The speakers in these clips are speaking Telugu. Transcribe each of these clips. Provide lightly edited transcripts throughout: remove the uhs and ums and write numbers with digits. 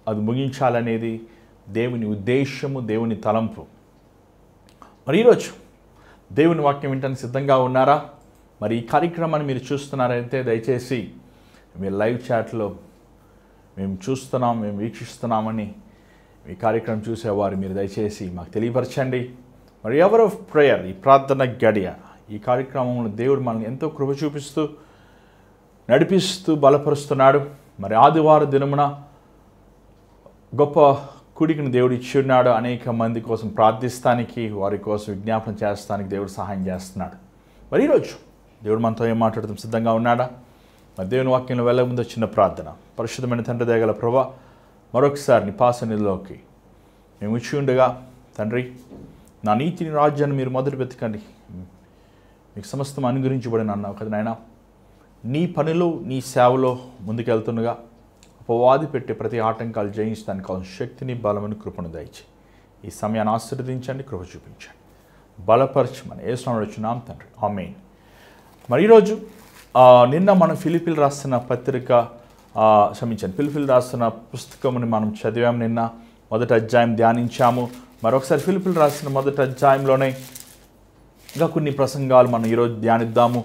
అది ముగించాలనేది దేవుని ఉద్దేశము, దేవుని తలంపు. మరి ఈరోజు దేవుని వాక్యం వినడానికి సిద్ధంగా ఉన్నారా? మరి ఈ కార్యక్రమాన్ని మీరు చూస్తున్నారైతే దయచేసి మీరు లైవ్ చాట్లో మేము చూస్తున్నాం, మేము వీక్షిస్తున్నామని ఈ కార్యక్రమం చూసేవారు మీరు దయచేసి మాకు తెలియపరచండి. మరి ఎవర్ ఆఫ్ ప్రేయర్, ఈ ప్రార్థన గడియ, ఈ కార్యక్రమంలో దేవుడు మనల్ని ఎంతో కృప చూపిస్తూ నడిపిస్తూ బలపరుస్తున్నాడు. మరి ఆదివారం దినమున గొప్ప కూడికను దేవుడు ఇచ్చి ఉన్నాడు. అనేక మంది కోసం ప్రార్థిస్తానికి, వారి కోసం విజ్ఞాపన చేస్తానికి దేవుడు సహాయం చేస్తున్నాడు. మరి ఈరోజు దేవుడు మనతో ఏం మాట్లాడతాం సిద్ధంగా ఉన్నాడా? మరి దేవుని వాక్యంలో వెళ్ళే ముందు చిన్న ప్రార్థన. పరిశుద్ధమైన తండ్రి దయగల ప్రభువా, మరొకసారి నీ పాసనిధిలోకి మేము ఇచ్చి ఉండగా తండ్రి, నా నీతిని రాజ్యాన్ని మీరు మొదలు వెతకండి, మీకు సమస్తం అనుగ్రహించబడిన అన్నావు కదా నాయన. నీ పనిలో, నీ సేవలో ముందుకెళ్తుండగా అపవాది పెట్టే ప్రతి ఆటంకాలు జయించడానికి కావాల్సిన శక్తిని, బలమని, కృపను దయచి ఈ సమయాన్ని ఆశీర్వదించండి, కృప చూపించండి, బలపరచమని యేసునామములో అడుగుచున్నాం తండ్రి, ఆమేన్. మరి ఈరోజు నిన్న మనం ఫిలిప్పీలు రాసిన ఫిలిప్పీలు రాసిన పుస్తకముని మనం చదివాము. నిన్న మొదటి అధ్యాయం ధ్యానించాము. మరొకసారి ఫిలిప్పీలు రాసిన మొదటి అధ్యాయంలోనే ఇంకా కొన్ని ప్రసంగాలు మనం ఈరోజు ధ్యానిద్దాము.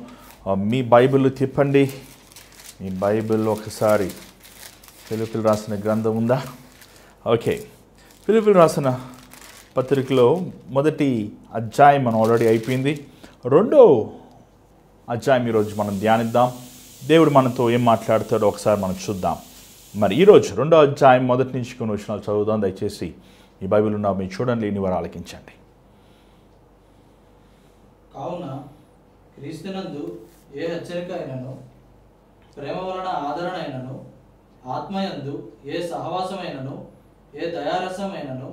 మీ బైబిల్ తిప్పండి, మీ బైబిల్ ఒకసారి ఫిలిప్పీలు రాసిన గ్రంథం ఉందా? ఓకే, ఫిలిప్పీలు రాసిన పత్రికలో మొదటి అధ్యాయం మనం ఆల్రెడీ అయిపోయింది. రెండో అధ్యాయం ఈరోజు మనం ధ్యానిద్దాం. దేవుడు మనతో ఏం మాట్లాడతాడో ఒకసారి మనం చూద్దాం. మరి ఈరోజు రెండో అధ్యాయం మొదటి నుంచి కొన్ని వచనాలు చదువుదాం. దయచేసి ఈ బైబిల్ ఉన్న మీరు చూడండి, లేని వారు ఆలకించండి. కావున క్రీస్తునందు ఏ హెచ్చరిక అయినను, ప్రేమ వలన ఆదరణ అయినను, ఆత్మయందు ఏ సహవాసమైనను, ఏ దయారసమైనను,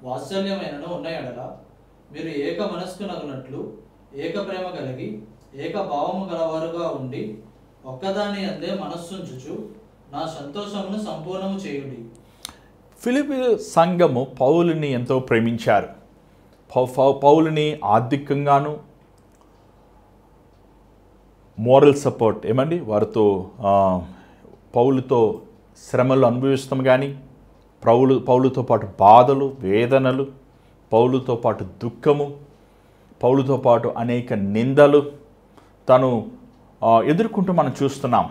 వాత్సల్యమైనను ఉన్న ఎడల మీరు ఏక మనస్కునగునట్లు ఏక ప్రేమ కలిగి ఏక భావము గలవారుగా ఉండి ఒక్కదాని అందే మనస్సుంచుచు నా సంతోషమును సంపూర్ణము చేయుడి. ఫిలిప్పీ సంఘము పౌలుని ఎంతో ప్రేమించారు. పౌలుని ఆర్థికంగాను, మోరల్ సపోర్ట్ ఏమండి, వారితో పౌలుతో శ్రమలు అనుభవిస్తాం. కానీ పౌలుతో పాటు బాధలు, వేదనలు, పౌలుతో పాటు దుఃఖము, పౌలుతో పాటు అనేక నిందలు తను ఎదుర్కొంటూ మనం చూస్తున్నాం.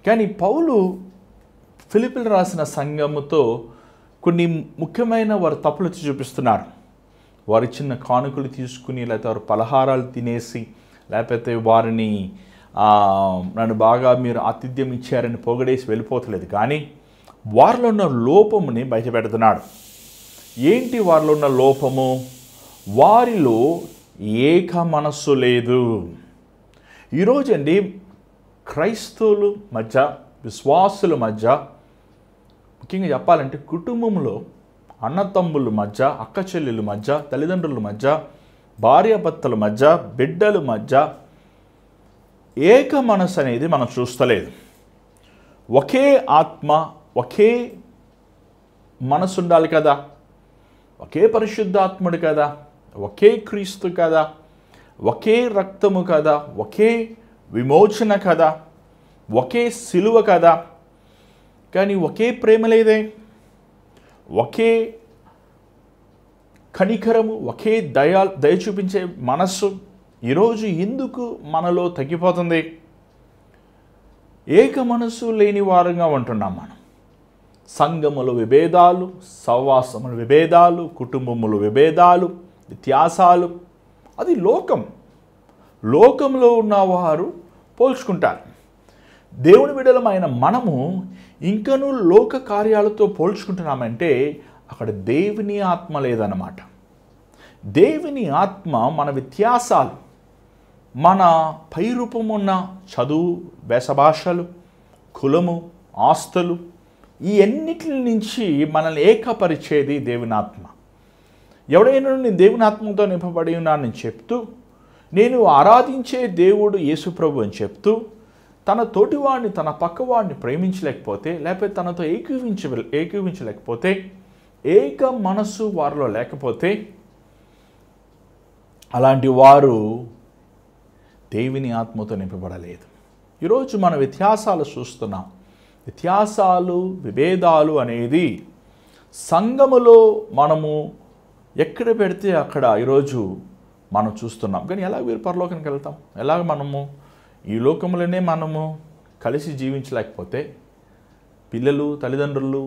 కానీ పౌలు ఫిలిప్పీలు రాసిన సంఘముతో కొన్ని ముఖ్యమైన వారు తప్పులు చూపిస్తున్నారు. వారి చిన్న కానుకలు తీసుకుని, లేకపోతే వారు పలహారాలు తినేసి, లేకపోతే వారిని నన్ను బాగా మీరు ఆతిథ్యం ఇచ్చారని పొగడేసి వెళ్ళిపోతలేదు. కానీ వారిలో ఉన్న లోపముని బయటపెడుతున్నాడు. ఏంటి వారిలో ఉన్న లోపము? వారిలో ఏక మనస్సు లేదు. ఈరోజు అండి క్రైస్తవుల మధ్య, విశ్వాసుల మధ్య, ముఖ్యంగా చెప్పాలంటే కుటుంబంలో అన్నతమ్ముల మధ్య, అక్క చెల్లెల మధ్య, తల్లిదండ్రుల మధ్య, భార్యాభర్తల మధ్య, బిడ్డల మధ్య ఏక మనసు అనేది మనం చూస్తలేదు. ఒకే ఆత్మ, ఒకే మనసు ఉండాలి కదా, ఒకే పరిశుద్ధాత్ముడు కదా, ఒకే క్రీస్తు కదా, ఒకే రక్తము కదా, ఒకే విమోచన కదా, ఒకే సిలువ కదా. కానీ ఒకే ప్రేమ లేదే, ఒకే కనికరము, ఒకే దయ చూపించే మనస్సు ఈరోజు ఎందుకు మనలో తగ్గిపోతుంది? ఏక మనస్సు లేని వారంగా ఉంటున్నాం మనం. సంఘముల విభేదాలు, సహవాసముల విభేదాలు, కుటుంబముల విభేదాలు, వ్యత్యాసాలు, అది లోకంలో ఉన్నవారు పోల్చుకుంటారు. దేవుని బిడ్డలమైన మనము ఇంకనూ లోక కార్యాలతో పోల్చుకుంటున్నామంటే అక్కడ దేవుని ఆత్మ లేదన్నమాట. దేవుని ఆత్మ మన వ్యత్యాసాలు, మన పైరూపమున్న చదువు, వేషభాషలు, కులము, ఆస్తులు, ఈ అన్నిటి నుంచి మనల్ని ఏకపరిచేది దేవుని ఆత్మ. ఎవడైనా నేను దేవుని ఆత్మతో నింపబడి ఉన్నానని చెప్తూ, నేను ఆరాధించే దేవుడు యేసుప్రభు అని చెప్తూ, తన తోటివాడిని, తన పక్కవాడిని ప్రేమించలేకపోతే, లేకపోతే తనతో ఏకీవించలేకపోతే, ఏక మనస్సు వారిలో లేకపోతే, అలాంటి వారు దేవుని ఆత్మతో నింపబడలేదు. ఈరోజు మన వ్యత్యాసాలు చూస్తున్నాం. వ్యత్యాసాలు, విభేదాలు అనేది సంఘములో మనము ఎక్కడ పెడితే అక్కడ ఈరోజు మనం చూస్తున్నాం. కానీ ఎలా వీరు పరలోకానికి వెళ్తాం? ఎలాగ మనము ఈ లోకంలోనే మనము కలిసి జీవించలేకపోతే పిల్లలు, తల్లిదండ్రులు,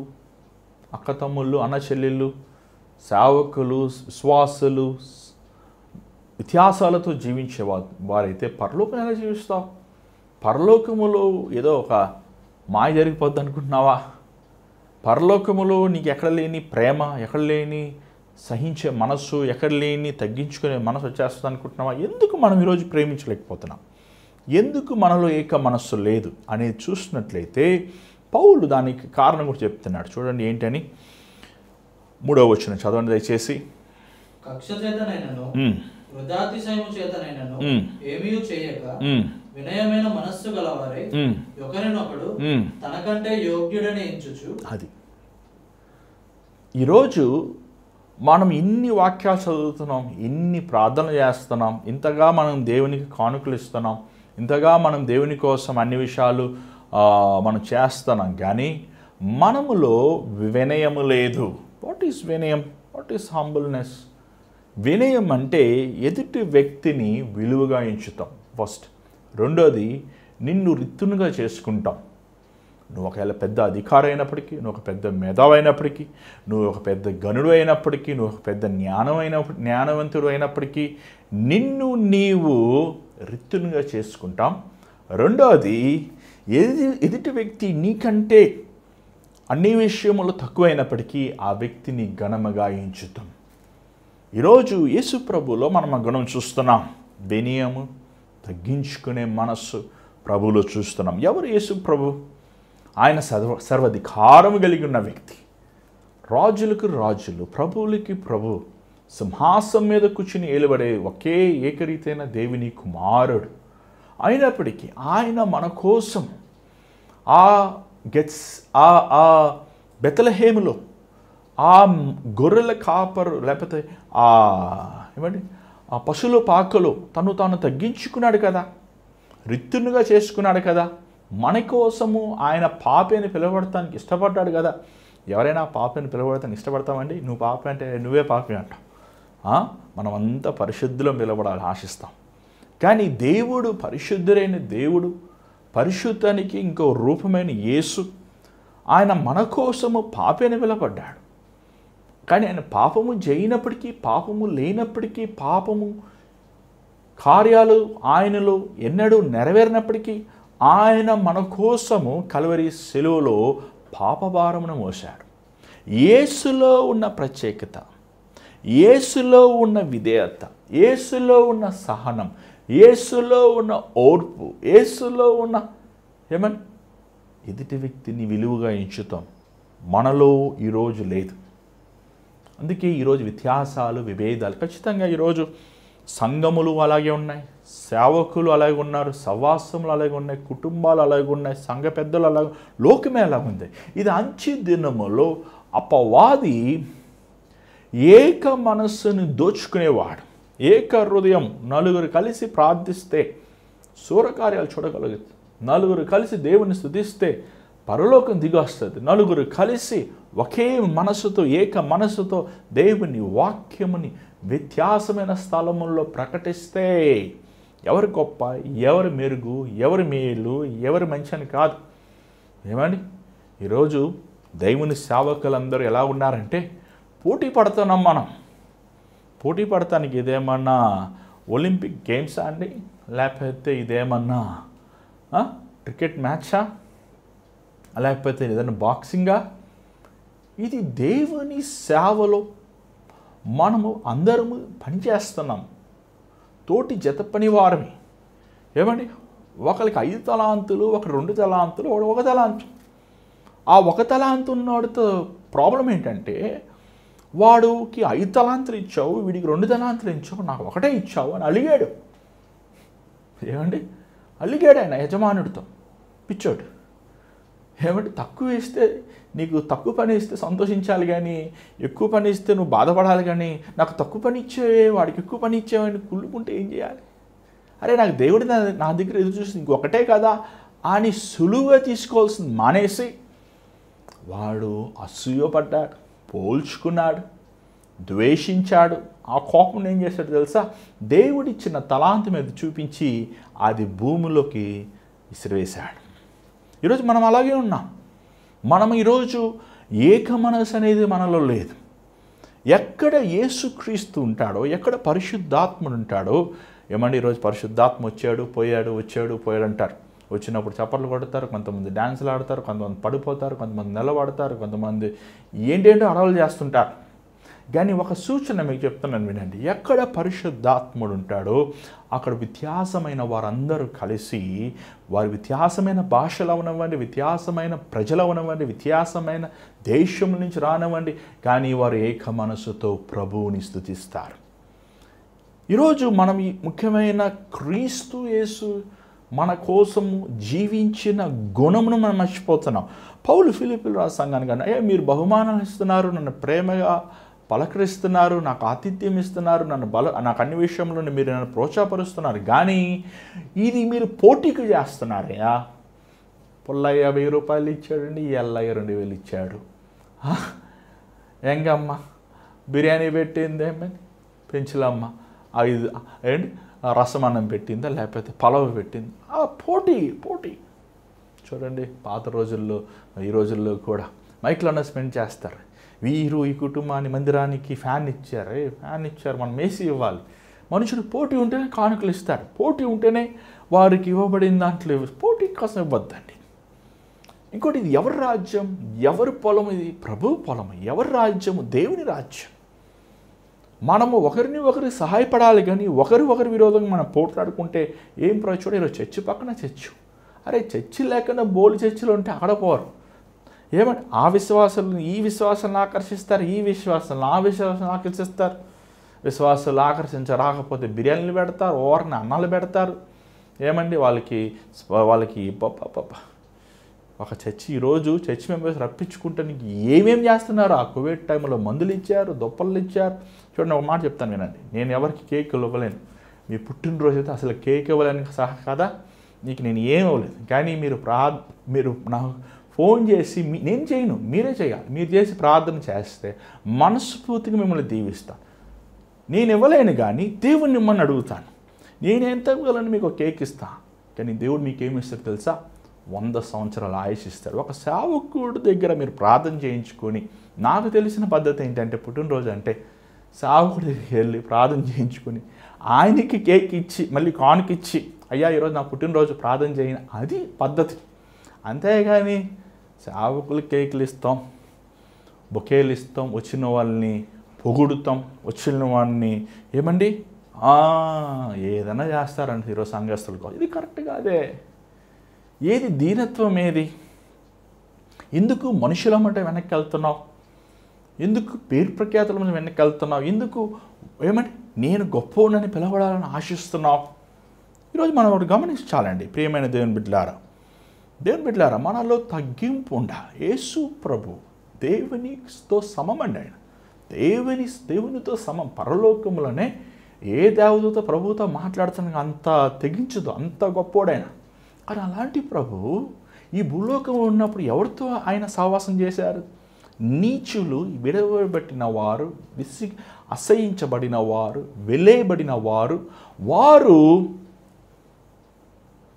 అక్క తమ్ముళ్ళు, అన్న చెల్లెళ్ళు, సేవకులు, విశ్వాసులు వ్యత్యాసాలతో జీవించే వారైతే పరలోకం ఎలా జీవిస్తావు? పరలోకములో ఏదో ఒక మాయ జరిగిపోద్ది అనుకుంటున్నావా? పరలోకములో నీకు ఎక్కడ లేని ప్రేమ, ఎక్కడ లేని సహించే మనస్సు, ఎక్కడ లేని తగ్గించుకునే మనసు వచ్చేస్తుంది అనుకుంటున్నావా? ఎందుకు మనం ఈరోజు ప్రేమించలేకపోతున్నాం? ఎందుకు మనలో ఏక మనస్సు లేదు అనేది చూసినట్లయితే పౌలు దానికి కారణం కూడా చెప్తున్నాడు. చూడండి ఏంటని. 3వ వచనం చదవండి దయచేసి. కక్ష చేతనైనను వృధాతిశయము చేతనైనను ఏమీ చేయక వినయమైన మనస్సు గలవారై ఒకరినొకడు తనకంటే యోగ్యుడని ఎంచుచు. అది ఈరోజు మనం ఇన్ని వాక్యాలు చదువుతున్నాం, ఇన్ని ప్రార్థనలు చేస్తున్నాం, ఇంతగా మనం దేవునికి కానుకలు ఇస్తున్నాం, ఇంతగా మనం దేవుని కోసం అన్ని విషయాలు మనం చేస్తున్నాం, కానీ మనములో వినయము లేదు. వాట్ ఈస్ వినయం? What is humbleness? వినయం అంటే ఎదుటి వ్యక్తిని విలువగా ఎంచుతాం ఫస్ట్. రెండోది, నిన్ను రిత్తునుగా చేసుకుంటాం. నువ్వు ఒకవేళ పెద్ద అధికారి అయినప్పటికీ, నువ్వు ఒక పెద్ద మేధావి అయినప్పటికీ, నువ్వు ఒక పెద్ద గనుడు అయినప్పటికీ, నువ్వు ఒక పెద్ద జ్ఞానవంతుడు అయినప్పటికీ నిన్ను నీవు రిత్తునుగా చేసుకుంటాం. రెండోది, ఎదుటి వ్యక్తి నీకంటే అన్ని విషయములు తక్కువైనప్పటికీ ఆ వ్యక్తిని ఘనముగా ఎంచుతాం. ఈరోజు యేసు ప్రభులో మనం ఆ గుణం చూస్తున్నాం. వినయము, తగ్గించుకునే మనస్సు ప్రభువులో చూస్తున్నాం. ఎవరు యేసు ప్రభు? ఆయన సర్వాధికారము కలిగి ఉన్న వ్యక్తి. రాజులకు రాజులు, ప్రభువులకి ప్రభు, సింహాసనం మీద కూర్చుని ఏలుబడే ఒకే ఏకరీతైన దేవుని కుమారుడు అయినప్పటికీ ఆయన మన కోసం ఆ బెత్లెహేములో ఆ గొర్రెల కాపరు లేకపోతే ఆ పశువుల పాకలో తాను తగ్గించుకున్నాడు కదా, రిత్తునుగా చేసుకున్నాడు కదా, మన కోసము ఆయన పాపేని పిలవడటానికి ఇష్టపడ్డాడు కదా. ఎవరైనా పాపని పిలవడటానికి ఇష్టపడతామండి? నువ్వు పాప అంటే నువ్వే పాపి అంటావు. మనమంతా పరిశుద్ధులను పిలవడాలి ఆశిస్తాం. కానీ దేవుడు పరిశుద్ధుడైన దేవుడు, పరిశుద్ధానికి ఇంకో రూపమైన యేసు, ఆయన మన కోసము పాపేని పిలవబడ్డాడు. కానీ ఆయన పాపము చేయనప్పటికీ, పాపము లేనప్పటికీ, పాపము కార్యాలు ఆయనలో ఎన్నడూ నెరవేరినప్పటికీ ఆయన మన కోసము కల్వరి శిలువలో పాపభారమును మోశాడు. యేసులో ఉన్న ప్రత్యేకత, యేసులో ఉన్న విధేయత, యేసులో ఉన్న సహనం, యేసులో ఉన్న ఓర్పు, యేసులో ఉన్న ఎదుటి వ్యక్తిని విలువగా ఎంచుతాం. మనలో ఈరోజు లేదు. అందుకే ఈరోజు వ్యత్యాసాలు, విభేదాలు ఖచ్చితంగా ఈరోజు సంఘములు అలాగే ఉన్నాయి, సేవకులు అలాగే ఉన్నారు, సహవాసములు అలాగే ఉన్నాయి, కుటుంబాలు అలాగే ఉన్నాయి, సంఘ పెద్దలు అలాగే, లోకమే అలాగే ఉంది. ఇది అంచె దినములో అపవాది ఏక మనస్సును దోచుకునేవాడు. ఏక హృదయం, నలుగురు కలిసి ప్రార్థిస్తే సూరకార్యాలు చూడగలుగుతుంది. నలుగురు కలిసి దేవుని స్తుతిస్తే పరలోకం దిగొస్తుంది. నలుగురు కలిసి ఒకే మనసుతో, ఏక మనసుతో దేవుని వాక్యముని వ్యత్యాసమైన స్థలముల్లో ప్రకటిస్తే ఎవరు గొప్ప, ఎవరు మెరుగు, ఎవరు మేలు, ఎవరు మంచి అని కాదు. ఏమండి, ఈరోజు దేవుని సేవకులందరూ ఎలా ఉన్నారంటే పోటీ పడుతున్నాం. మనం పోటీ పడటానికి ఇదేమన్నా ఒలింపిక్ గేమ్సా అండి? లేకపోతే ఇదేమన్నా క్రికెట్ మ్యాచా? లేకపోతే ఏదైనా బాక్సింగా? ఇది దేవుని సేవలో మనము అందరము పనిచేస్తున్నాం. తోటి జత పని వారమే. ఏమండి, ఒకరికి 5 తలాంతులు, ఒక 2 తలాంతులు, ఒక 1 తలాంతు. ఆ 1 తలాంతు ఉన్నవాడితో ప్రాబ్లం ఏంటంటే వాడికి 5 తలాంతులు ఇచ్చావు, వీడికి 2 తలాంతులు ఇచ్చావు, నాకు 1 ఇచ్చావు అని అలిగాడు. ఏమండి, అలిగాడు ఆయన యజమానుడితో, పిచ్చోడు. ఏమంటే తక్కువ ఇస్తే, నీకు తక్కువ పని ఇస్తే సంతోషించాలి, కానీ ఎక్కువ పని ఇస్తే నువ్వు బాధపడాలి. కానీ నాకు తక్కువ పని ఇచ్చేవే, వాడికి ఎక్కువ పని ఇచ్చేవని కుళ్ళుకుంటే ఏం చేయాలి? అరే, నాకు దేవుడి నా దగ్గర ఎదురు చూసి ఇంకొకటే కదా అని సులువుగా తీసుకోవాల్సింది మానేసి వాడు అసూయపడ్డాడు, పోల్చుకున్నాడు, ద్వేషించాడు. ఆ కోపం ఏం చేశాడు తెలుసా? దేవుడిచ్చిన తలాంతు మీద చూపించి అది భూమిలోకి విసిరివేశాడు. ఈరోజు మనం అలాగే ఉన్నాం. మనం ఈరోజు ఏక మనసు అనేది మనలో లేదు. ఎక్కడ యేసుక్రీస్తు ఉంటాడో, ఎక్కడ పరిశుద్ధాత్ముడు ఉంటాడో, ఏమండి ఈరోజు పరిశుద్ధాత్మ వచ్చాడు పోయాడు అంటారు. వచ్చినప్పుడు చప్పట్లు కొడతారు, కొంతమంది డ్యాన్సులు ఆడతారు, కొంతమంది పడిపోతారు, కొంతమంది నిలబడతారు, కొంతమంది ఏంటేంటో అడవులు చేస్తుంటారు. కానీ ఒక సూచన మీకు చెప్తున్నాను వినండి. ఎక్కడ పరిశుద్ధాత్ముడు ఉంటాడో అక్కడ వ్యత్యాసమైన వారందరూ కలిసి, వారి వ్యత్యాసమైన భాషలు అవనివ్వండి, వ్యత్యాసమైన ప్రజలు అవనివ్వండి, వ్యత్యాసమైన దేశం నుంచి రానివ్వండి, కానీ వారు ఏక మనసుతో ప్రభువుని స్తుతిస్తారు. ఈరోజు మనం ఈ ముఖ్యమైన క్రీస్తు యేసు మన కోసము జీవించిన గుణమును మనం మర్చిపోతున్నాం. పౌలు ఫిలిప్పీయుల రాసిన సంఘానికి అయ్యా మీరు బహుమానాలు ఇస్తున్నారు, నన్ను ప్రేమగా పలకరిస్తున్నారు, నాకు ఆతిథ్యం ఇస్తున్నారు, నాకు అన్ని విషయంలో మీరు నన్ను ప్రోత్సాహపరుస్తున్నారు, కానీ ఇది మీరు పోటీకి చేస్తున్నారయ్యా. పుల్లయ్య 1000 రూపాయలు ఇచ్చాడండి, ఈ ఎల్లయ్య 2000 ఇచ్చాడు. ఎంగమ్మ బిర్యానీ పెట్టిందేమని, పెంచులమ్మ 5 ఏంటి రసమన్నం పెట్టిందా, లేకపోతే పలావ్ పెట్టింది. ఆ పోటీ చూడండి. పాత రోజుల్లో ఈ రోజుల్లో కూడా మైక్లో అనౌన్స్మెంట్ చేస్తారు. వీరు ఈ కుటుంబాన్ని మందిరానికి ఫ్యాన్ ఇచ్చారు, మనం మేసి ఇవ్వాలి. మనుషులు పోటీ ఉంటేనే కానుకలు ఇస్తారు, పోటీ ఉంటేనే వారికి ఇవ్వబడిన దాంట్లో పోటీ కోసం ఇవ్వద్దండి. ఇంకోటి, ఇది ఎవరి రాజ్యం, ఎవరి పొలం? ఇది ప్రభు పొలం. ఎవరి రాజ్యము? దేవుని రాజ్యం. మనము ఒకరి సహాయపడాలి, కానీ ఒకరి విరోధంగా మనం పోట్లాడుకుంటే ఏం ప్రయోజనం? ఈరోజు చర్చి పక్కన చర్చి, అరే చర్చి లేకుండా బోలు చర్చిలు ఉంటే అక్కడ పోరు. ఏమంటే ఆ విశ్వాసాలను ఈ విశ్వాసాలను ఆకర్షిస్తారు, ఈ విశ్వాసాలను ఆ విశ్వాసాలను ఆకర్షిస్తారు. విశ్వాసాలు ఆకర్షించరాకపోతే బిర్యానీలు పెడతారు, ఓవర్ని అన్నాలు పెడతారు. ఏమండి వాళ్ళకి ఒక చర్చి ఈరోజు చర్చి మెంబర్స్ రప్పించుకుంటే నీకు ఏమేమి చేస్తున్నారు? ఆ కోవిడ్ టైంలో మందులు ఇచ్చారు, దుప్పలు ఇచ్చారు. చూడండి, ఒక మాట చెప్తాను వినండి. నేను ఎవరికి కేక్ ఇవ్వలేను. మీ పుట్టినరోజు అయితే అసలు కేక్ ఇవ్వలేని సహా కదా, నీకు నేను ఏం ఇవ్వలేదు. కానీ మీరు నాకు ఫోన్ చేసి నేను చేయను, మీరే చేయాలి. మీరు చేసి ప్రార్థన చేస్తే మనస్ఫూర్తిగా మిమ్మల్ని దీవిస్తాను. నేను ఇవ్వలేను, కానీ దేవుణ్ణి ఇమ్మని అడుగుతాను. నేను ఎంత ఇవ్వగలను? మీకు ఒక కేక్ ఇస్తాను, కానీ దేవుడు మీకు ఏమి ఇస్తాడు తెలుసా? 100 సంవత్సరాలు ఆయుష్ ఇస్తాడు. ఒక సేవకుడి దగ్గర మీరు ప్రార్థన చేయించుకొని, నాకు తెలిసిన పద్ధతి ఏంటంటే పుట్టినరోజు అంటే సేవకుడి దగ్గరికి వెళ్ళి ప్రార్థన చేయించుకొని ఆయనకి కేక్ ఇచ్చి మళ్ళీ కానుకిచ్చి, అయ్యా ఈరోజు నా పుట్టినరోజు ప్రార్థన చేయని, అది పద్ధతి. అంతేగాని సేవకులు కేకులు ఇస్తాం, బొకేలు ఇస్తాం, వచ్చిన వాళ్ళని పొగుడుతాం, వచ్చిన వాళ్ళని ఏమండి ఏదైనా చేస్తారంటే ఈరోజు సంఘస్థులకు. ఇది కరెక్ట్ కాదే. ఏది దీనత్వం? ఏది? ఎందుకు మనుషులమంటే వెనక్కి వెళ్తున్నావు? ఎందుకు పేరు ప్రఖ్యాతుల మీద వెనక్కి వెళ్తున్నావు? ఎందుకు ఏమంటే నేను గొప్పవాడిని పిలవడాలని ఆశిస్తున్నావు? ఈరోజు మనం ఒకటి గమనించాలండి ప్రియమైన దేవుని బిడ్డలారా, మనలో తగ్గింపు ఉండాలి. యేసు ప్రభు దేవునితో సమమండి. ఆయన దేవునితో సమం. పరలోకములోనే ఏ దేవదూత ప్రభుతో మాట్లాడుతున్నా అంత తెగించదు, అంత గొప్పోడైనా. కానీ అలాంటి ప్రభు ఈ భూలోకంలో ఉన్నప్పుడు ఎవరితో ఆయన సహవాసం చేశారు? నీచులు, విడవబట్టిన వారు, అసహించబడిన వారు, వెలేయబడిన వారు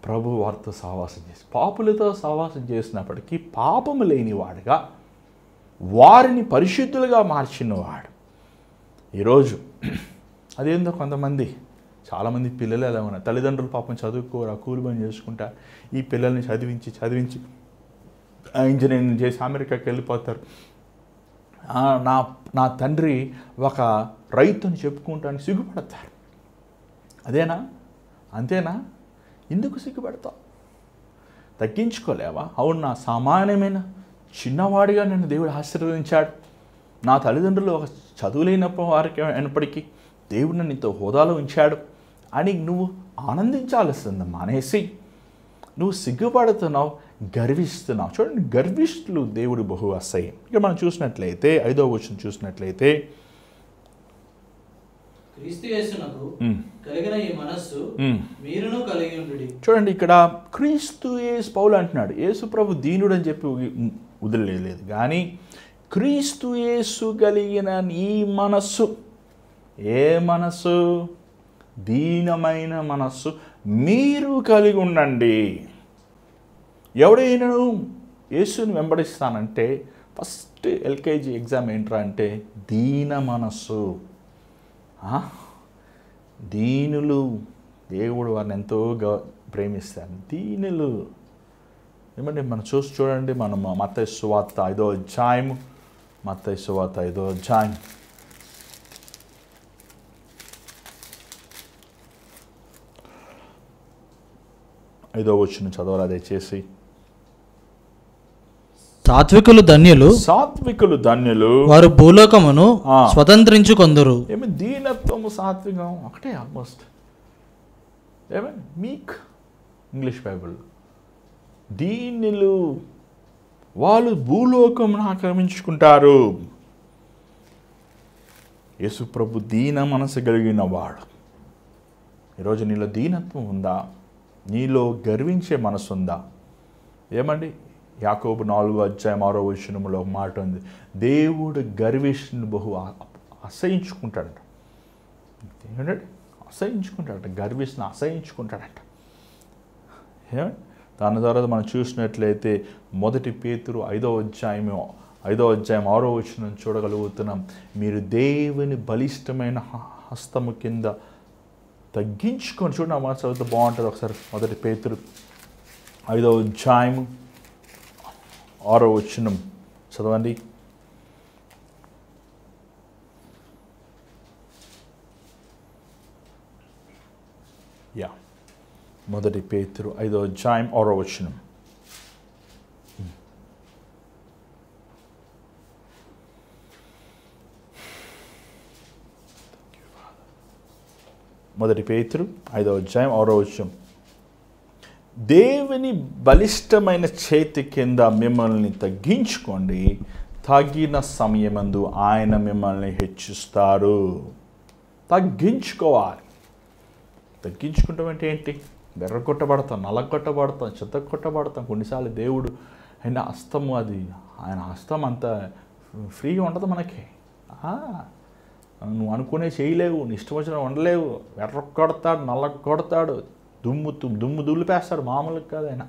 ప్రభు వారితో సహవాసం చేసి, పాపులతో సహవాసం చేసినప్పటికీ పాపము లేనివాడుగా వారిని పరిశుద్ధులుగా మార్చినవాడు. ఈరోజు అదేందో చాలామంది పిల్లలు ఎలా ఉన్నారు, తల్లిదండ్రులు పాపం చదువుకోరు, కూలి పని చేసుకుంటారు. ఈ పిల్లల్ని చదివించి ఇంజనీరింగ్ చేసి అమెరికాకి వెళ్ళిపోతారు. నా తండ్రి ఒక రైతుని చెప్పుకుంటానికి సిగ్గుపడతారు. అదేనా? అంతేనా? ఎందుకు సిగ్గుపడతావు? తగ్గించుకోలేవా? అవును, నా సామాన్యమైన చిన్నవాడిగా నన్ను దేవుడు ఆశీర్వదించాడు. నా తల్లిదండ్రులు ఒక చదువులేనప్పుడు వారికి అయినప్పటికీ దేవుడు నన్ను ఇంత హోదాలో ఉంచాడు అని నువ్వు ఆనందించాల్సింది మానేసి నువ్వు సిగ్గుపడుతున్నావు, గర్విస్తున్నావు. చూడండి, గర్విష్ఠులు దేవుడు బహు అసహ్యం. ఇక మనం చూసినట్లయితే 5వ వచనం చూసినట్లయితే క్రీస్తు యేసునకు కలిగిన ఈ మనస్సు మీరును కలిగి ఉండుడి. చూడండి, ఇక్కడ క్రీస్తు యేసు, పౌలు అంటున్నాడు యేసు ప్రభు దీనుడు అని చెప్పి వదిలేదు, కానీ క్రీస్తు యేసు కలిగిన ఈ మనస్సు, ఏ మనస్సు? దీనమైన మనస్సు మీరు కలిగి ఉండండి. ఎవడైనా యేసుని వెంబడిస్తానంటే ఫస్ట్ ఎల్కేజీ ఎగ్జామ్ ఏంట్రా అంటే దీన మనస్సు. దీనులు, దేవుడు వారిని ఎంతో ప్రేమిస్తాడు. దీనులు ఏమంటే మనం చూడండి, మనం మత్తయి సువార్త 5వ అధ్యాయం, మత్తయి సువార్త 5వ అధ్యాయం 5వ వచనం చదవరా దయచేసి. సాత్వికులు ధన్యులు, సాత్వికులు ధన్యులు, వారు భూలోకమును స్వతంత్రించుకొందురు. ఏమి దీనత్వము, సాత్వికం ఒకటే ఆల్మోస్ట్. ఏమని మీక్, ఇంగ్లీష్ బైబుల్. దీనులు, వాళ్ళు భూలోకమును ఆక్రమించుకుంటారు. యేసు ప్రభు దీన మనసు కలిగిన వాడు. ఈరోజు నీలో దీనత్వం ఉందా? నీలో గర్వించే మనసు ఉందా? ఏమండి, యాకోబు 4వ అధ్యాయం 6వ వచనంలో ఒక మాట ఉంది, దేవుడు గర్విష్ఠుని బహు అసహించుకుంటాడట. ఏమంటే అసహించుకుంటాడట, గర్విష్ఠుని అసహించుకుంటాడట. ఏమండి, దాని తర్వాత మనం చూసినట్లయితే 1 పేతురు 5వ అధ్యాయం 6వ వచనం చూడగలుగుతున్నాం. మీరు దేవుని బలిష్టమైన హస్తము కింద తగ్గించుకొని, చూడండి ఆ మాట చదివితే బాగుంటుంది. ఒకసారి 1 పేతురు 5వ అధ్యాయం 6వ వచనం చదవండి. యా, 1 పేతురు 5వ అధ్యాయం 6వ వచనం. మొదటి పేతురు 5వ అధ్యాయం 6వ వచనం. దేవుని బలిష్టమైన చేతి కింద మిమ్మల్ని తగ్గించుకోండి, తగిన సమయమందు ఆయన మిమ్మల్ని హెచ్చిస్తారు. తగ్గించుకోవాలి. తగ్గించుకుంటాం అంటే ఏంటి? బెర్రగొట్టబడతాం, నలగొట్టబడతాం, చెత్తగొట్టబడతాం. కొన్నిసార్లు దేవుడు ఆయన హస్తము, అది ఆయన హస్తం అంత ఫ్రీగా ఉండదు మనకి. నువ్వు అనుకునే చేయలేవు, నీ ఇష్టం వచ్చిన ఉండలేవు. ఎర్రగొడతాడు, నల్లగొడతాడు, దుమ్ము దులిపేస్తాడు. మామూలుగా కాదు ఆయన.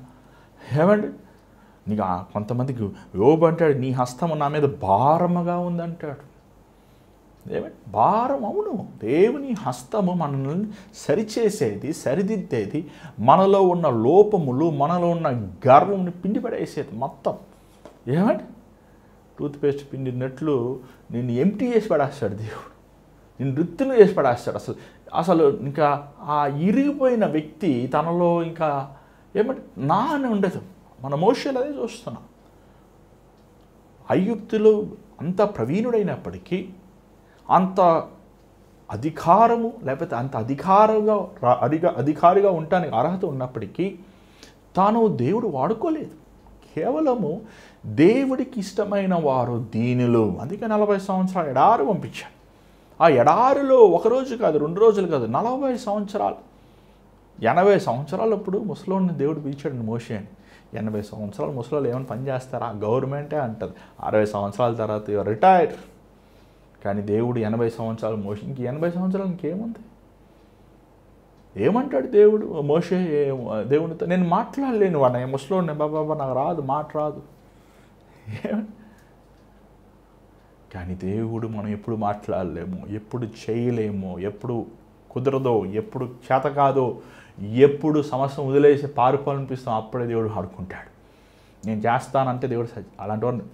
ఏమండి, నీకు కొంతమందికి యోబు అంటాడు, నీ హస్తము నా మీద భారముగా ఉందంటాడు. ఏమంటే భారం, అవును. దేవుని హస్తము మనల్ని సరిచేసేది, సరిదిద్దేది, మనలో ఉన్న లోపములు, మనలో ఉన్న గర్వంని పిండి పడేసేది మొత్తం. ఏమంటే టూత్పేస్ట్ పిండినట్లు నిన్ను ఎంటీ చేసి పడేస్తాడు దేవుడు, నిన్ను రిత్తులు చేసి పడేస్తాడు. అసలు ఇంకా ఆ ఇరిగిపోయిన వ్యక్తి తనలో ఇంకా ఏమంటే నా అని ఉండదు. మన మోషేలు అదే చూస్తున్నాం. ఐగుప్తులో అంత ప్రవీణుడైనప్పటికీ, అంత అధికారము లేకపోతే అంత అధికారిగా ఉండటానికి అర్హత ఉన్నప్పటికీ తాను దేవుడు వాడుకోలేదు. కేవలము దేవుడికి ఇష్టమైన వారు దీనులు. అందుకే 40 సంవత్సరాలు ఎడారి పంపించాడు. ఆ ఎడారిలో ఒకరోజు కాదు, 2 రోజులు కాదు, 40 సంవత్సరాలు, 80 సంవత్సరాలప్పుడు ముసలోని దేవుడు పిలిచాడు మోషే అని. 80 సంవత్సరాలు ముసలోళ్ళు ఏమైనా పని చేస్తారా? గవర్నమెంటే అంటుంది 60 సంవత్సరాల తర్వాత రిటైర్. కానీ దేవుడు 80 సంవత్సరాలు మోషే, ఇంక 80 సంవత్సరాలు ఇంకేముంది? ఏమంటాడు దేవుడు మోషే దేవునితో? నేను మాట్లాడలేను వాడిని, ముసలోడిని, బాబా నాకు రాదు, మాట రాదు. కానీ దేవుడు మనం ఎప్పుడు మాట్లాడలేము, ఎప్పుడు చేయలేము, ఎప్పుడు కుదరదో, ఎప్పుడు చేత కాదో, ఎప్పుడు సమస్య వదిలేసి పారిపోవాలనిపిస్తాం, అప్పుడే దేవుడు ఆడుకుంటాడు. నేను చేస్తానంటే దేవుడు అలాంటి వాడిని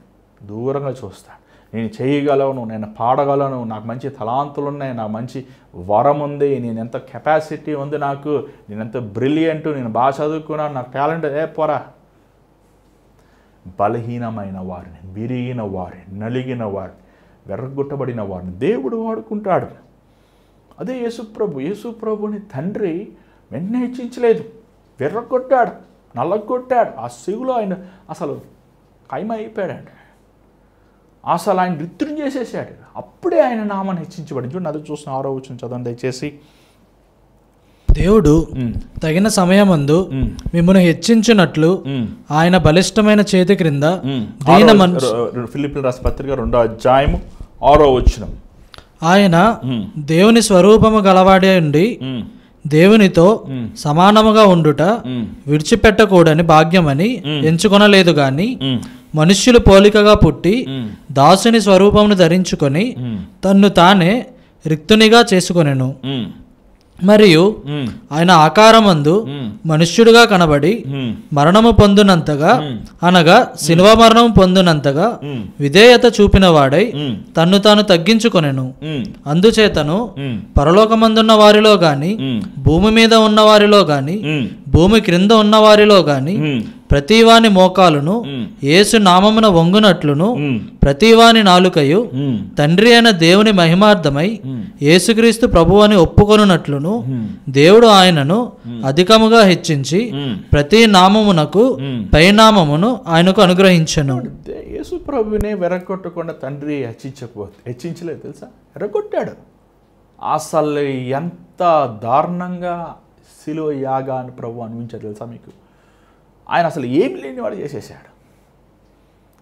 దూరంగా చూస్తాడు. నేను చేయగలను, నేను పాడగలను, నాకు మంచి తలాంతులు ఉన్నాయి, నాకు మంచి వరం ఉంది, నేను ఎంత కెపాసిటీ ఉంది, నాకు నేను ఎంత బ్రిలియంట్, నేను బాగా చదువుకున్నాను, నాకు టాలెంట్, పోరా. బలహీనమైన వారిని, విరిగిన వారిని, నలిగిన వారిని, వెర్రగొట్టబడిన వారిని దేవుడు వాడుకుంటాడు. అదే యేసుప్రభుని తండ్రి వెంటనే హెచ్చించలేదు, వెర్రగొట్టాడు, నల్లగొట్టాడు. ఆ సిగులో ఆయన అసలు ఖైమ అయిపోయాడండి. అసలు ఆయన రిత్తుని చేసేసాడు. అప్పుడే ఆయన నామాన్ని హెచ్చించబడి. చూడండి, అది చూసిన 6వ వచనం చదవండి దయచేసి. దేవుడు తగిన సమయమందు మిమ్మల్ని హెచ్చించినట్లు ఆయన బలిష్టమైన చేతి క్రింద దీన మనసు. ఫిలిప్పీయులకు రాసిన పత్రిక 2వ అధ్యాయము 6వ వచనం. ఆయన దేవుని స్వరూపము గలవాడే ఉండి దేవునితో సమానముగా ఉండుట విడిచిపెట్టకూడని భాగ్యమని ఎంచుకొనలేదు గాని మనుష్యులు పోలికగా పుట్టి దాసుని స్వరూపమును ధరించుకొని తన్ను తానే రిక్తునిగా చేసుకొనెను. మరియు ఆయన ఆకారమందు మనుష్యుడుగా కనబడి మరణము పొందునంతగా అనగా శిలువ మరణము పొందునంతగా విధేయత చూపిన వాడై తన్ను తాను తగ్గించుకొనెను. అందుచేతను పరలోకమందున్న వారిలో గాని భూమి మీద ఉన్న వారిలో గాని భూమి క్రింద ఉన్న వారిలో గాని ప్రతివాని మోకాలును యేసు నామమున వంగునట్లును ప్రతివాని నాలుకయు తండ్రి అయిన దేవుని మహిమార్థమై యేసుక్రీస్తు ప్రభువు అని ఒప్పుకొనున్నట్లును దేవుడు ఆయనను అధికముగా హెచ్చించి ప్రతి నామమునకు పైనామమును ఆయనకు అనుగ్రహించెను. యేసు ప్రభువునే వెరగొట్టకుండా తండ్రి హెచ్చించలేదు తెలుసా, వెరగొట్టాడు. అసలు ఎంత దారుణంగా శిలువ యాగాన్ని ప్రభు అనిపించాడు తెలుసా మీకు. ఆయన అసలు ఏమి లేని వాడు చేసేసాడు.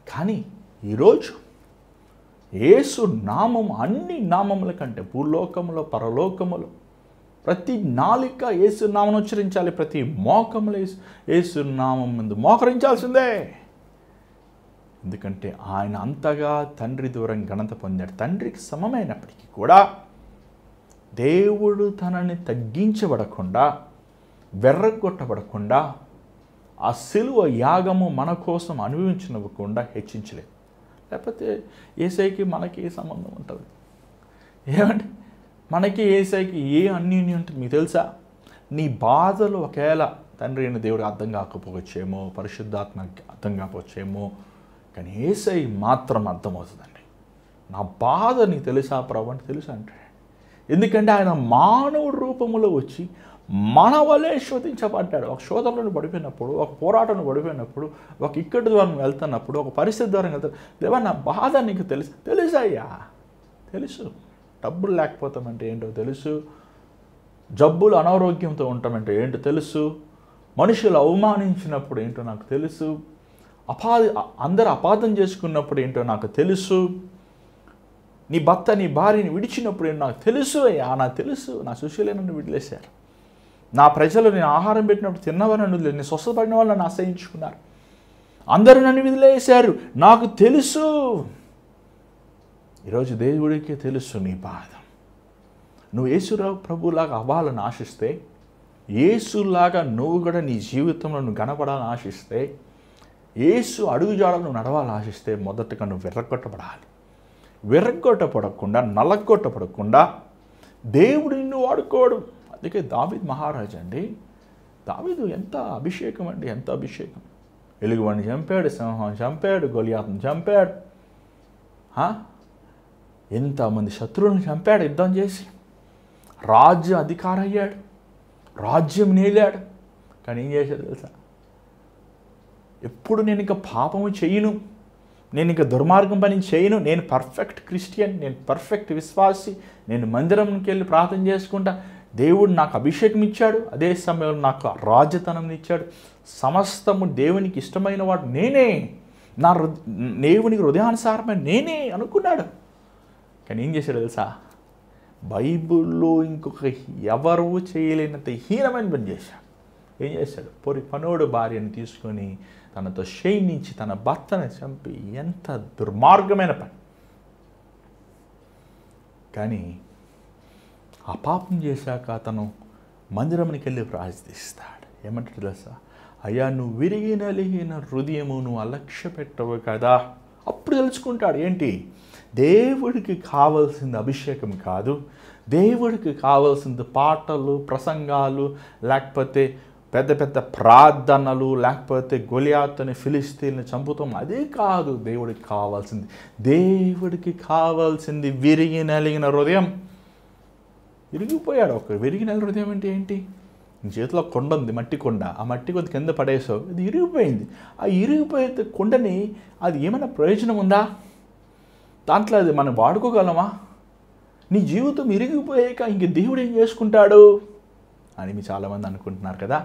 కానీ ఈరోజు యేసు నామం అన్ని నామముల కంటే భూలోకములో పరలోకములో ప్రతి నాలిక యేసు నామం ఉచ్చరించాలి, ప్రతి మోకములో యేసు నామం ముందు మోకరించాల్సిందే. ఎందుకంటే ఆయన అంతగా తండ్రి దూరం ఘనత పొందాడు. తండ్రికి సమమైనప్పటికీ కూడా దేవుడు తనని తగ్గించబడకుండా వెర్రగొట్టబడకుండా ఆ శిలువ యాగము మన కోసం అనుభవించనివ్వకుండా హెచ్చించలేదు. లేకపోతే యేసయ్యకి మనకి ఏ సంబంధం ఉంటుంది? ఏమంటే మనకి యేసయ్యకి ఏ అన్యోన్యం ఉంటుంది మీకు తెలుసా? నీ బాధలు ఒకవేళ తండ్రి అయిన దేవుడికి అర్థం కాకపోవచ్చేమో, పరిశుద్ధాత్మకి అర్థం కాకపోవచ్చేమో, కానీ యేసయ్య మాత్రం అర్థమవుతుందండి. నా బాధ నీకు తెలుసా ప్రభు అంటే తెలుసా అంటే, ఎందుకంటే ఆయన మానవుడి రూపంలో వచ్చి మన వలే శోధించబడ్డాడు. ఒక శోధనలో పడిపోయినప్పుడు, ఒక పోరాటంలో పడిపోయినప్పుడు, ఒక ఇక్కడి ద్వారా వెళ్తున్నప్పుడు, ఒక పరిస్థితి ద్వారా వెళ్తాను, దేవా నా బాధ నీకు తెలుసయ్యా, తెలుసు. డబ్బులు లేకపోతామంటే ఏంటో తెలుసు, జబ్బులు అనారోగ్యంతో ఉంటామంటే ఏంటో తెలుసు, మనుషులు అవమానించినప్పుడు ఏంటో నాకు తెలుసు, అందరూ అపార్థం చేసుకున్నప్పుడు ఏంటో నాకు తెలుసు, నీ భర్త నీ భార్యని విడిచినప్పుడు ఏంటో నాకు తెలుసు అయ్యా, నాకు తెలుసు. నా శిష్యులే నన్ను విడిలేశారు, నా ప్రజలు నేను ఆహారం పెట్టినప్పుడు తిన్నవారు నన్ను వదిలేదు, నేను స్వస్థపడిన వాళ్ళు నన్ను ఆశ్రయించుకున్నారు, అందరూ నన్ను వదిలేశారు, నాకు తెలుసు. ఈరోజు దేవుడికే తెలుసు నీ బాధ. నువ్వు యేసురావు ప్రభులాగా అవ్వాలని ఆశిస్తే, యేసులాగా నువ్వు కూడా నీ జీవితంలో నువ్వు కనపడాలని ఆశిస్తే, యేసు అడుగుజాడలు నువ్వు నడవాలని ఆశిస్తే మొదటగా నువ్వు విర్రగొట్టబడాలి. విర్రగొట్టపడకుండా నల్లగొట్టపడకుండా దేవుడు నిన్ను వాడుకోడు. అందుకే దావీదు మహారాజు అండి, దావీదు ఎంత అభిషేకం అండి, ఎంత అభిషేకం. ఎలుగువాడిని చంపాడు, సింహాన్ని చంపాడు, గొలియాతుని చంపాడు, ఎంతమంది శత్రువులను చంపాడు యుద్ధం చేసి, రాజ్యం అధికారం అయ్యాడు, రాజ్యం నేలాడు. కానీ ఏం చేశాడు తెలుసా? ఎప్పుడు నేను ఇంకా పాపము చేయను, నేను ఇంకా దుర్మార్గం పని చేయను, నేను పర్ఫెక్ట్ క్రిస్టియన్, నేను పర్ఫెక్ట్ విశ్వాసి, నేను మందిరంకి వెళ్ళి ప్రార్థన చేసుకుంటా, దేవుడు నాకు అభిషేకం ఇచ్చాడు, అదే సమయంలో నాకు రాజ్యతనం ఇచ్చాడు, సమస్తము దేవునికి ఇష్టమైన వాడు నేనే, నా దేవునికి హృదయానుసారమైన నేనే అనుకున్నాడు. కానీ ఏం చేశాడు తెలుసా? బైబిల్లో ఇంకొక ఎవరు చేయలేనంత హీనమైన పని చేశాడు. ఏం చేశాడు? పనోడు భార్యను తీసుకొని తనతో శయనించి తన భర్తను చంపి, ఎంత దుర్మార్గమైన పని. కానీ ఆ పాపం చేశాక అతను మందిరంకి వెళ్ళి ప్రార్థిస్తాడు. ఏమంటాడు తెలుసా? అయ్యా నువ్వు విరిగి నలిగిన హృదయము నువ్వు అలక్ష్య పెట్టవు కదా. అప్పుడు తెలుసుకుంటాడు ఏంటి, దేవుడికి కావాల్సింది అభిషేకం కాదు, దేవుడికి కావాల్సింది పాటలు, ప్రసంగాలు, లేకపోతే పెద్ద పెద్ద ప్రార్థనలు, లేకపోతే గొలియాతుని ఫిలిస్తీన్ని చంపుతాం, అదే కాదు దేవుడికి కావాల్సింది. దేవుడికి కావాల్సింది విరిగి నలిగిన హృదయం. విరిగిపోయాడు. ఒక విరిగి నలిగిన హృదయం అంటే ఏంటి? చేతిలో కొండ ఉంది, మట్టి కొండ, ఆ మట్టి కొంత కింద పడేసావు, ఇది ఇరిగిపోయింది. ఆ ఇరిగిపోయే కొండని అది ఏమైనా ప్రయోజనం ఉందా? దాంట్లో అది మనం వాడుకోగలమా? నీ జీవితం ఇరిగిపోయాక ఇంక దేవుడు ఏం చేసుకుంటాడు అని మీరు చాలామంది అనుకుంటున్నారు కదా.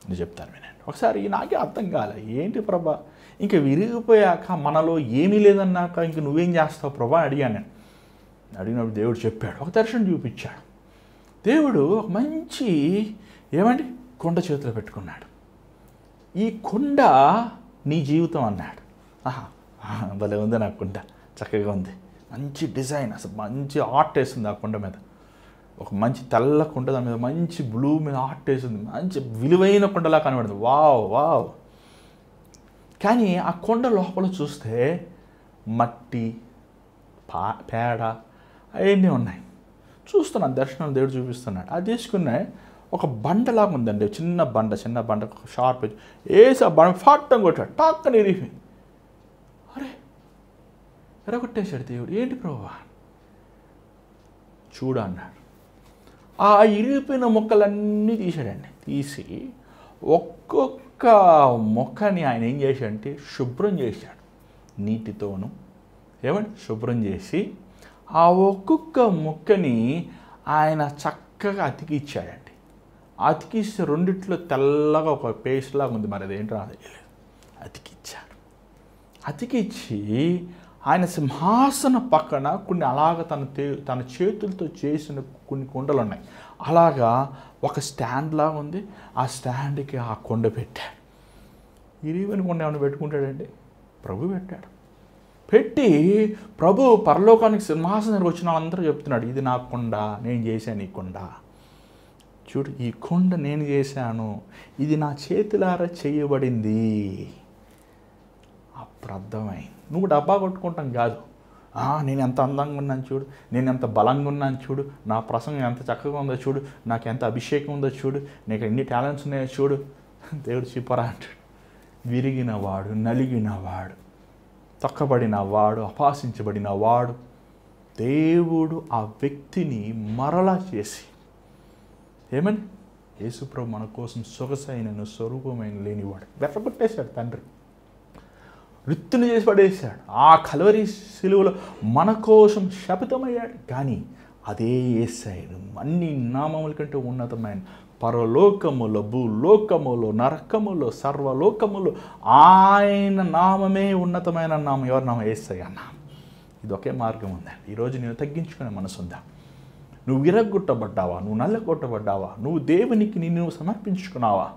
నేను చెప్తాను వినండి. ఒకసారి నాకే అర్థం కాలే, ఏంటి ప్రభా ఇంక విరిగిపోయాక మనలో ఏమీ లేదన్నాక ఇంక నువ్వేం చేస్తావు ప్రభా అని అడిగాను నేను. అడిగినప్పుడు దేవుడు చెప్పాడు, ఒక దర్శనం చూపించాడు. దేవుడు ఒక మంచి ఏమండి కొండ చేతిలో పెట్టుకున్నాడు. ఈ కొండ నీ జీవితం అన్నాడు. భలే ఉంది నా కొండ, చక్కగా ఉంది, మంచి డిజైన్, అసలు మంచి ఆర్ట్ వేసింది ఆ కొండ మీద. ఒక మంచి తెల్ల కొండ, దాని మీద మంచి బ్లూ మీద ఆర్ట్ వేసింది, మంచి విలువైన కొండలా కనబడింది. Wow wow. కానీ ఆ కొండ లోపల చూస్తే మట్టి, పేడ అవన్నీ ఉన్నాయి. చూస్తున్నాను, దర్శనం దేవుడు చూపిస్తున్నాడు. అది తీసుకునే ఒక బండలాగా ఉందండి, చిన్న బండ షార్ప్ వేసి ఆ బండ ఫాట్టం కొట్టాడు, టాక్కని ఇరిగిపోయింది. అరే ఎరగొట్టేశాడు దేవుడు. ఏంటి ప్రభువా? చూడ అన్నాడు. ఆ ఇరిగిపోయిన మొక్కలన్నీ తీసాడండి. తీసి ఒక్కొక్క మొక్కని ఆయన ఏం చేశాడంటే శుభ్రం చేశాడు, నీటితోను ఏమంటే శుభ్రం చేసి ఆ ఒక్కొక్క మొక్కని ఆయన చక్కగా అతికిచ్చాడండి. అతికిస్తే రెండిట్లో తెల్లగా ఒక పేస్ట్ లాగా ఉంది, మరి అదేంటో తెలియలేదు. అతికిచ్చాడు. అతికిచ్చి ఆయన సింహాసన పక్కన కొన్ని అలాగ తన చేతులతో చేసిన కొన్ని కొండలు ఉన్నాయి. అలాగా ఒక స్టాండ్ లాగా ఉంది. ఆ స్టాండ్కి ఆ కొండ పెట్టాడు. ఇరిగిపోయిన కొండ ఏమైనా పెట్టుకుంటాడండి? ప్రభు పెట్టాడు. పెట్టి ప్రభు పరలోకానికి సింహాసనానికి వచ్చిన వాళ్ళందరూ చెప్తున్నాడు, ఇది నా కొండ, నేను చేశాను ఈ కొండ. చూడు, ఈ కొండ నేను చేశాను, ఇది నా చేతులారా చేయబడింది. అప్పుడు అర్థమైంది. నువ్వు డబ్బా కొట్టుకుంటాం కాదు, నేను ఎంత అందంగా ఉన్నాను చూడు, నేను ఎంత బలంగా ఉన్నాను చూడు, నా ప్రసంగం ఎంత చక్కగా ఉందో చూడు, నాకు ఎంత అభిషేకం ఉందో చూడు, నీకు ఎన్ని టాలెంట్స్ ఉన్నాయో చూడు. దేవుడు చెప్పరా అంటాడు. విరిగినవాడు, నలిగినవాడు, తొక్కబడినవాడు, అపహాసించబడినవాడు, దేవుడు ఆ వ్యక్తిని మరలా చేసి ఏమని యేసుప్రభు మన కోసం సొగసైన స్వరూపమైన లేనివాడు వెతకొట్టేశాడు తండ్రి. వృత్తిని చేసి పడేశాడు. ఆ కల్వరి శిలువలో మన కోసం శపితమయ్యాడు. కానీ అదే యేసయ్య అన్ని నామముల కంటే ఉన్నతమైన పరలోకములో, భూలోకములో, నరకములో, సర్వలోకములో ఆయన నామమే ఉన్నతమైన నామం. ఎవరి నామం? యేసయ్య నామం. ఇది ఒకే మార్గం ఉందండి. ఈరోజు నేను తగ్గించుకునే మనసు ఉందా? నువ్వు విరగొట్టబడ్డావా? నువ్వు నల్లగొట్టబడ్డావా? నువ్వు దేవునికి నిన్ను సమర్పించుకున్నావా?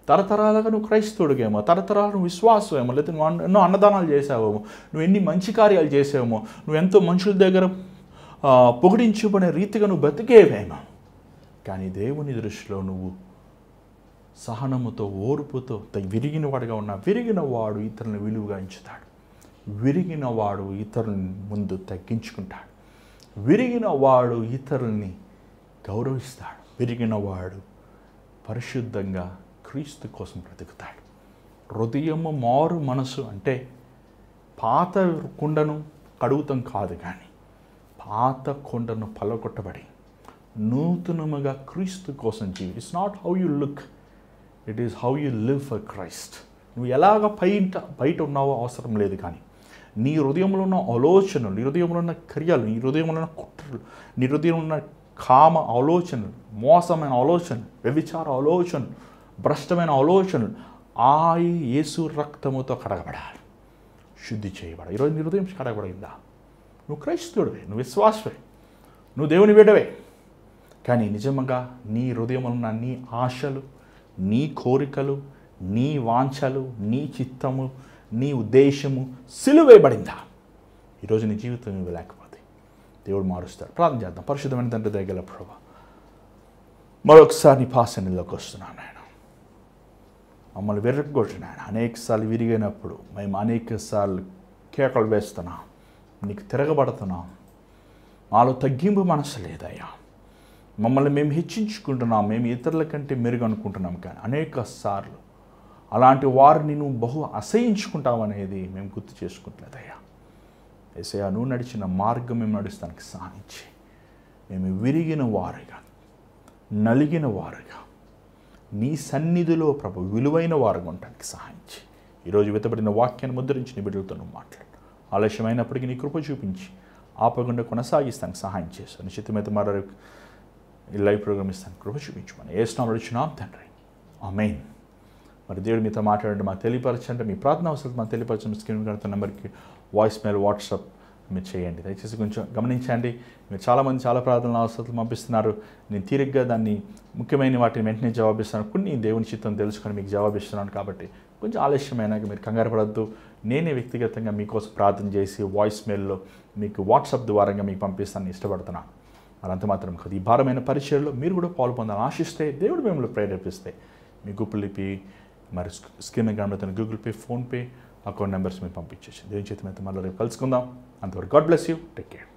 తరతరాలుగా నువ్వు క్రైస్తవుడికేమో, తరతరాలు నువ్వు విశ్వాసమేమో, లేకపోతే నువ్వు ఎన్నో అన్నదానాలు చేసావేమో, నువ్వు ఎన్ని మంచి కార్యాలు చేసావేమో, నువ్వు ఎంతో మనుషుల దగ్గర పొగిడించుకునే రీతిగా నువ్వు బతికేవేమో. కానీ దేవుని దృష్టిలో నువ్వు సహనముతో, ఓర్పుతో విరిగిన వాడుగా ఉన్నా. విరిగిన వాడు ఇతరులను విలువగా ఎంచుతాడు. విరిగిన వాడు ఇతరులని ముందు తగ్గించుకుంటాడు. విరిగిన వాడు ఇతరుల్ని గౌరవిస్తాడు. విరిగిన వాడు పరిశుద్ధంగా క్రీస్తు కోసం బ్రతుకుతాడు. హృదయము మారు మనసు అంటే పాత కుండను కడుగుతాం కాదు, కానీ పాత కొండను పలగొట్టబడి నూతనముగా క్రీస్తు కోసం జీవి. It's not how you look, it is how you live for Christ. నువ్వు ఎలాగ బయట ఉన్నావో అవసరం లేదు, కానీ నీ హృదయంలో ఉన్న ఆలోచనలు, నీ హృదయంలో ఉన్న క్రియలు, నీ హృదయంలో ఉన్న కుట్రలు, నీ హృదయంలో ఉన్న కామ ఆలోచనలు, మోసమైన ఆలోచనలు, వ్యభిచార ఆలోచనలు, భ్రష్టమైన ఆలోచనలు యేసు రక్తముతో కడగబడాలి, శుద్ధి చేయబడాలి. ఈరోజు నీ హృదయం కడగబడిందా? నువ్వు క్రైస్తవుడివే, నువ్వు విశ్వాసవే, నువ్వు దేవుని బిడ్డవే. కానీ నిజంగా నీ హృదయంలో ఉన్న నీ ఆశలు, నీ కోరికలు, నీ వాంఛలు, నీ చిత్తము, నీ ఉద్దేశము సిలువేయబడిందా? ఈరోజు నీ జీవితం ఇవి లేకపోతే దేవుడు మారుస్తాడు. ప్రార్థన చేద్దాం. పరిశుద్ధమైన తండ్రి దయగల ప్రభువా, మరొకసారి నీ పాసనలోకి వస్తున్నాను ఆయన. మమ్మల్ని విరగొట్టిన ఆయన అనేకసార్లు విరిగినప్పుడు మేము అనేకసార్లు కేకలు వేస్తున్నాం, నీకు తిరగబడుతున్నాం. మాలో తగ్గింపు మనసు లేదయ్యా. మమ్మల్ని మేము హెచ్చించుకుంటున్నాం, మేము ఇతరుల కంటే మెరుగు అనుకుంటున్నాం. కానీ అనేక సార్లు అలాంటి వారిని నువ్వు బహు అసహించుకుంటావు అనేది మేము గుర్తు చేసుకుంటలేదయ్యా. యేసయ్యా, నువ్వు నడిచిన మార్గం మేము నడుస్తానికి సాధించి మేము విరిగిన వారుగా, నలిగిన వారుగా, నీ సన్నిధిలో ప్రభు విలువైన వారుగా ఉండటానికి సహాయించి ఈరోజు వెతబడిన వాక్యాన్ని ముద్రించి నీ బిడ్డలతో నువ్వు మాట్లాడు. ఆలస్యమైనప్పటికీ నీ కృప చూపించి ఆపకుండా కొనసాగిస్తానికి సహాయం చేస్తాను. నిశ్చితమైతే మరో ఈ లైవ్ ప్రోగ్రామ్ ఇస్తాను, కృప చూపించమని ఏసునామములో అడుగుచున్నాం తండ్రి, ఆమేన్. మరి దేవుడు మీతో మాట్లాడండి, మాకు తెలియపరచండి. మీ ప్రార్థన అవసరం మాకు తెలియపరచండి. స్క్రీన్ కడుతున్న నెంబర్కి వాయిస్ మెయిల్, వాట్సాప్ మీరు చేయండి. దయచేసి కొంచెం గమనించండి. మీరు చాలామంది చాలా ప్రార్థనలు అవసరాలు పంపిస్తున్నారు. నేను తీరిగ్గా దాన్ని ముఖ్యమైన వాటిని వెంటనే జవాబిస్తున్నాను. కొన్ని దేవుని చిత్తం తెలుసుకొని మీకు జవాబిస్తున్నాను. కాబట్టి కొంచెం ఆలస్యమైనాక మీరు కంగారు పడద్దు. నేనే వ్యక్తిగతంగా మీకోసం ప్రార్థన చేసి వాయిస్ మెయిల్లో మీకు వాట్సాప్ ద్వారంగా మీకు పంపిస్తాను ఇష్టపడుతున్నాను. అదంత మాత్రం కాదు, ఈ భారమైన పరిచయంలో మీరు కూడా పాలు పొందాలని ఆశిస్తే, దేవుడు మిమ్మల్ని ప్రేరేపిస్తే మీ గూగుల్ పే, మరి స్క్రీన్ మీద కనబడుతున్న Google pay, PhonePe account numbers మీరు పంపించేసి దేవుని చేతి మీద మళ్ళీ రేపు కలుసుకుందాం. అంతవరకు God bless you, take care.